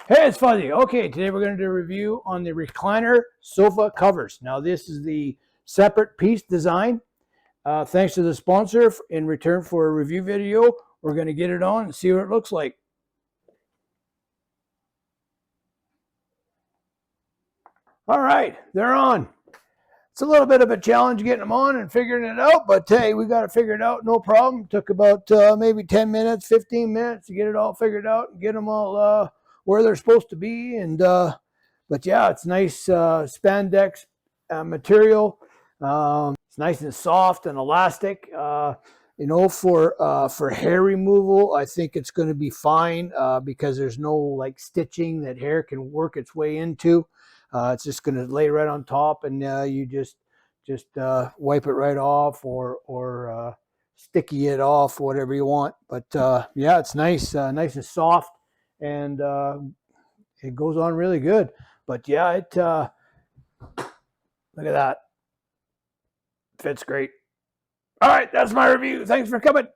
Hey, it's Fuzzy. Okay, today we're going to do a review on the recliner sofa covers. Now, this is the separate piece design. Thanks to the sponsor in return for a review video. We're going to get it on and see what it looks like. All right, they're on. It's a little bit of a challenge getting them on and figuring it out, but hey, we got to figure it out, no problem. It took about maybe 10 minutes, 15 minutes to get it all figured out and get them all where they're supposed to be. And but yeah, it's nice spandex material. It's nice and soft and elastic. For hair removal, I think it's going to be fine because there's no like stitching that hair can work its way into. It's just going to lay right on top, and you just wipe it right off, or sticky it off, whatever you want. But yeah, it's nice, nice and soft, and it goes on really good. But yeah, it look at that, fits great. All right, that's my review. Thanks for coming.